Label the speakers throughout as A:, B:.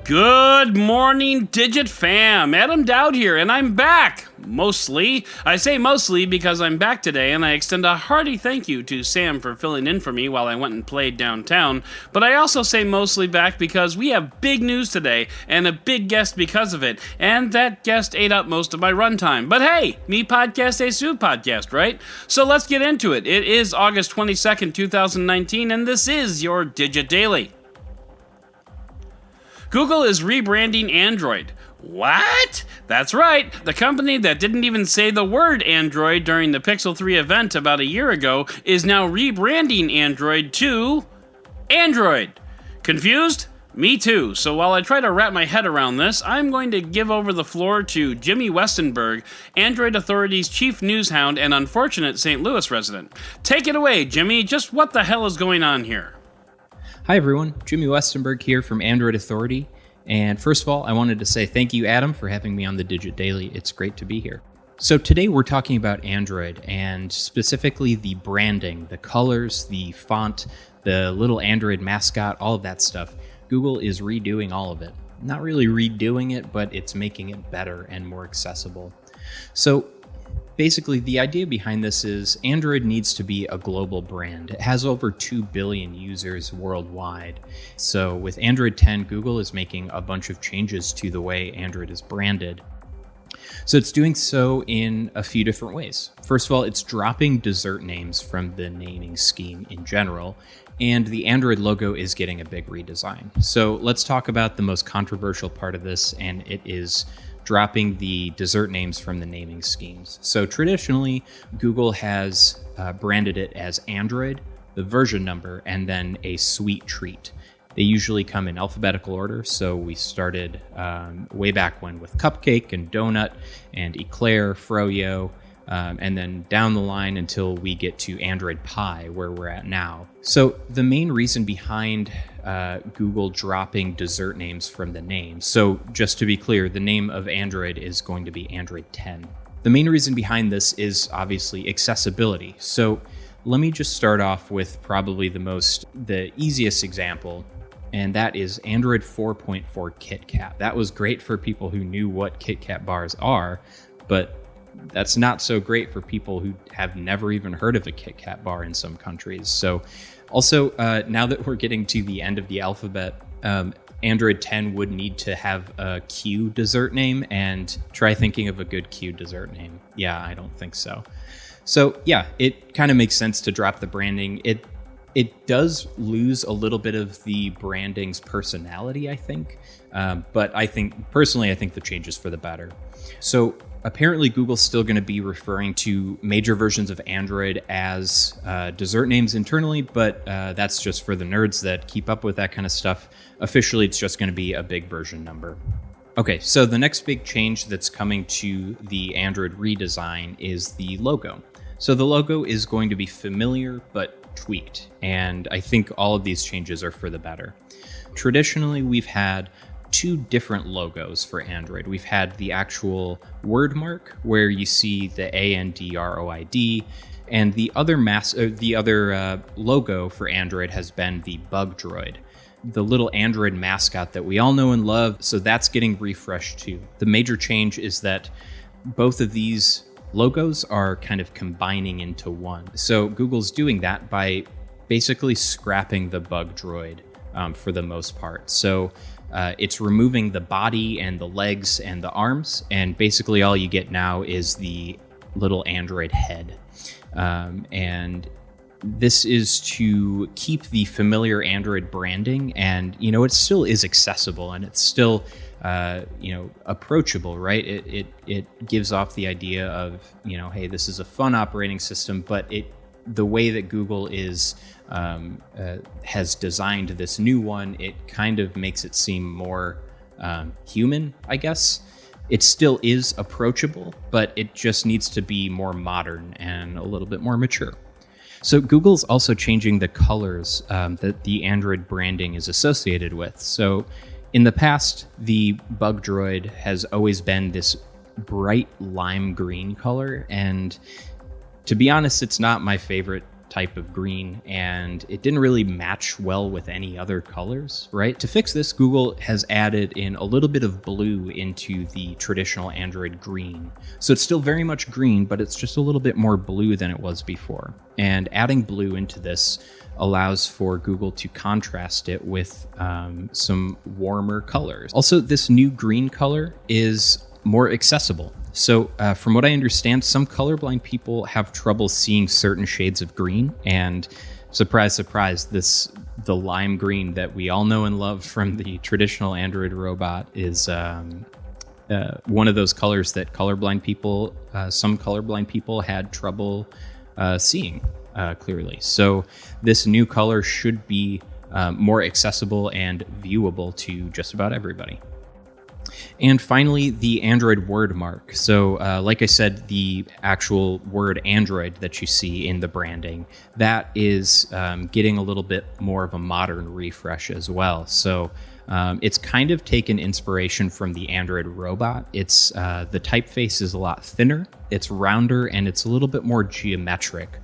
A: Good morning, Digit fam. Adam Dowd here, and I'm back. Mostly. I say mostly because I'm back today, and I extend a hearty thank you to Sam for filling in for me while I went and played downtown. But I also say mostly back because we have big news today, and a big guest because of it, and that guest ate up most of my runtime. But hey, me podcast a Sue podcast, right? So let's get into it. It is August 22nd, 2019, and this is your Digit Daily. Google is rebranding Android. What? That's right. The company that didn't even say the word Android during the Pixel 3 event about a year ago is now rebranding Android to Android. Confused? Me too. So while I try to wrap my head around this, I'm going to give over the floor to Jimmy Westenberg, Android Authority's chief news hound and unfortunate St. Louis resident. Take it away, Jimmy. Just what the hell is going on here?
B: Hi everyone, Jimmy Westenberg here from Android Authority, and first of all, I wanted to say thank you, Adam, for having me on the Digit Daily. It's great to be here. So today we're talking about Android, and specifically the branding, the colors, the font, the little Android mascot, all of that stuff. Google is redoing all of it. Not really redoing it, but it's making it better and more accessible. So basically, the idea behind this is Android needs to be a global brand. It has over 2 billion users worldwide. So with Android 10, Google is making a bunch of changes to the way Android is branded. So it's doing so in a few different ways. First of all, it's dropping dessert names from the naming scheme in general, and the Android logo is getting a big redesign. So let's talk about the most controversial part of this, and it is dropping the dessert names from the naming schemes. So traditionally, Google has branded it as Android, the version number, and then a sweet treat. They usually come in alphabetical order, so we started way back when with Cupcake and Donut and Eclair, Froyo, and then down the line until we get to Android Pie, where we're at now. So the main reason behind Google dropping dessert names from the name, so just to be clear, the name of Android is going to be Android 10. The main reason behind this is obviously accessibility. So let me just start off with probably the easiest example, and that is Android 4.4 KitKat. That was great for people who knew what KitKat bars are, but that's not so great for people who have never even heard of a KitKat bar in some countries. So also, now that we're getting to the end of the alphabet, Android 10 would need to have a Q dessert name, and try thinking of a good Q dessert name. Yeah, I don't think so. So yeah, it kind of makes sense to drop the branding. It does lose a little bit of the branding's personality, I think. But I think the change is for the better. So apparently Google's still going to be referring to major versions of Android as dessert names internally, but that's just for the nerds that keep up with that kind of stuff. Officially, it's just going to be a big version number. Okay, so the next big change that's coming to the Android redesign is the logo. So the logo is going to be familiar but tweaked, and I think all of these changes are for the better. Traditionally, we've had two different logos for Android. We've had the actual word mark where you see the ANDROID, and the other logo for Android has been the bug droid, the little Android mascot that we all know and love. So that's getting refreshed too. The major change is that both of these logos are kind of combining into one. So Google's doing that by basically scrapping the bug droid for the most part. So it's removing the body and the legs and the arms, and basically all you get now is the little Android head. And this is to keep the familiar Android branding, and it still is accessible, and it's still approachable, right? It gives off the idea of, hey, this is a fun operating system, but the way that Google has designed this new one, it kind of makes it seem more human, I guess. It still is approachable, but it just needs to be more modern and a little bit more mature. So Google's also changing the colors that the Android branding is associated with. So in the past, the bug droid has always been this bright lime green color, and to be honest, it's not my favorite type of green, and it didn't really match well with any other colors, right? To fix this, Google has added in a little bit of blue into the traditional Android green. So it's still very much green, but it's just a little bit more blue than it was before. And adding blue into this allows for Google to contrast it with some warmer colors. Also, this new green color is more accessible. So from what I understand, some colorblind people have trouble seeing certain shades of green, and surprise, surprise, the lime green that we all know and love from the traditional Android robot is one of those colors that some colorblind people had trouble seeing clearly. So this new color should be more accessible and viewable to just about everybody. And finally, the Android word mark. So like I said, the actual word Android that you see in the branding, that is getting a little bit more of a modern refresh as well. So it's kind of taken inspiration from the Android robot. It's the typeface is a lot thinner, it's rounder, and it's a little bit more geometric,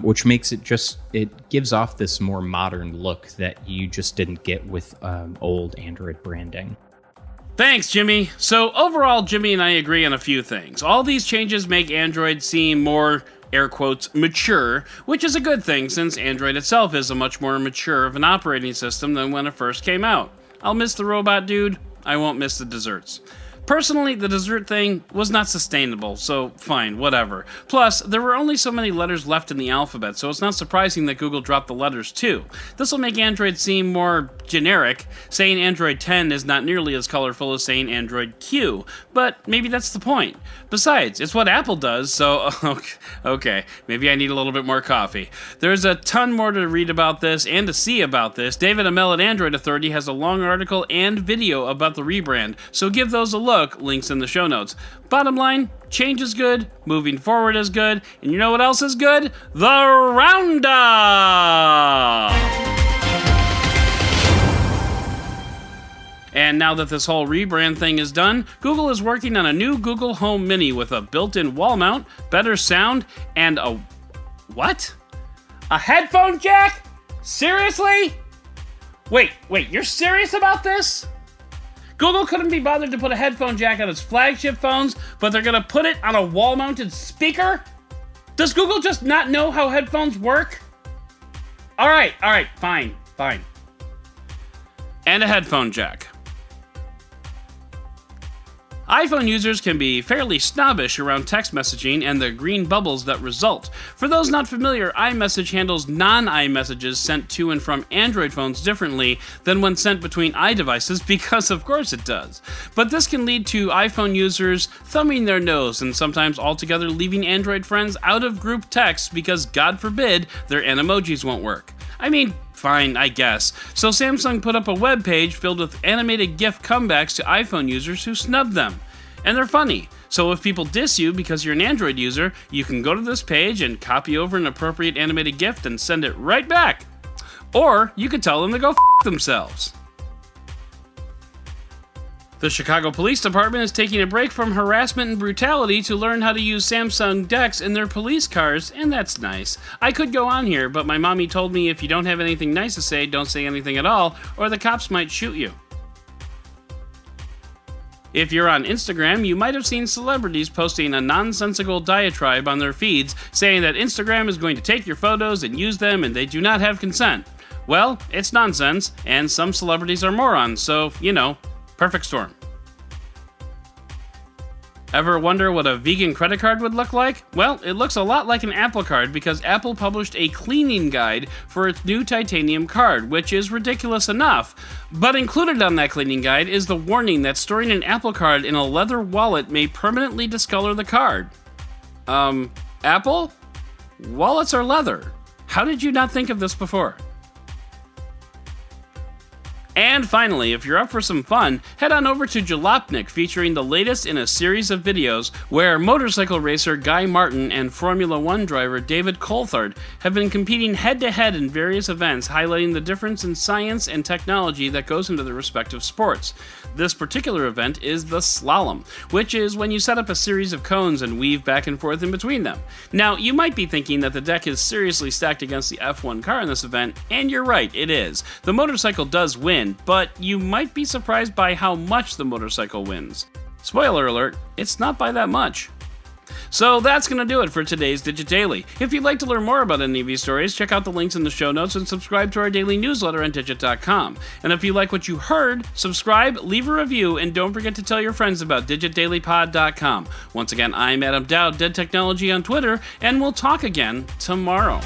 B: which makes it gives off this more modern look that you just didn't get with old Android branding.
A: Thanks, Jimmy. So overall, Jimmy and I agree on a few things. All these changes make Android seem more, air quotes, mature, which is a good thing since Android itself is a much more mature of an operating system than when it first came out. I'll miss the robot dude. I won't miss the desserts. Personally, the dessert thing was not sustainable, so fine, whatever. Plus, there were only so many letters left in the alphabet, so it's not surprising that Google dropped the letters too. This will make Android seem more generic. Saying Android 10 is not nearly as colorful as saying Android Q, but maybe that's the point. Besides, it's what Apple does, so okay, maybe I need a little bit more coffee. There's a ton more to read about this and to see about this. David Imel at Android Authority has a long article and video about the rebrand, so give those a look. Links in the show notes. Bottom line, change is good, moving forward is good, and you know what else is good? The Roundup! And now that this whole rebrand thing is done, Google is working on a new Google Home Mini with a built-in wall mount, better sound, and a... what? A headphone jack? Seriously? Wait, you're serious about this? Google couldn't be bothered to put a headphone jack on its flagship phones, but they're gonna put it on a wall-mounted speaker? Does Google just not know how headphones work? Alright, fine. And a headphone jack. iPhone users can be fairly snobbish around text messaging and the green bubbles that result. For those not familiar, iMessage handles non-iMessages sent to and from Android phones differently than when sent between iDevices, because of course it does. But this can lead to iPhone users thumbing their nose and sometimes altogether leaving Android friends out of group texts because, God forbid, their animojis won't work. I mean, fine, I guess. So Samsung put up a web page filled with animated GIF comebacks to iPhone users who snubbed them. And they're funny. So if people diss you because you're an Android user, you can go to this page and copy over an appropriate animated GIF and send it right back. Or you could tell them to go f*** themselves. The Chicago Police Department is taking a break from harassment and brutality to learn how to use Samsung DeX in their police cars, and that's nice. I could go on here, but my mommy told me if you don't have anything nice to say, don't say anything at all, or the cops might shoot you. If you're on Instagram, you might have seen celebrities posting a nonsensical diatribe on their feeds saying that Instagram is going to take your photos and use them and they do not have consent. Well, it's nonsense, and some celebrities are morons, so, perfect storm. Ever wonder what a vegan credit card would look like? Well, it looks a lot like an Apple card because Apple published a cleaning guide for its new titanium card, which is ridiculous enough. But included on that cleaning guide is the warning that storing an Apple card in a leather wallet may permanently discolor the card. Apple? Wallets are leather. How did you not think of this before? And finally, if you're up for some fun, head on over to Jalopnik, featuring the latest in a series of videos where motorcycle racer Guy Martin and Formula One driver David Coulthard have been competing head-to-head in various events, highlighting the difference in science and technology that goes into their respective sports. This particular event is the slalom, which is when you set up a series of cones and weave back and forth in between them. Now, you might be thinking that the deck is seriously stacked against the F1 car in this event, and you're right, it is. The motorcycle does win, but you might be surprised by how much the motorcycle wins. Spoiler alert, it's not by that much. So that's going to do it for today's Digit Daily. If you'd like to learn more about any of these stories, check out the links in the show notes and subscribe to our daily newsletter on Digit.com. And if you like what you heard, subscribe, leave a review, and don't forget to tell your friends about DigitDailyPod.com. Once again, I'm Adam Dowd, Dead Technology on Twitter, and we'll talk again tomorrow.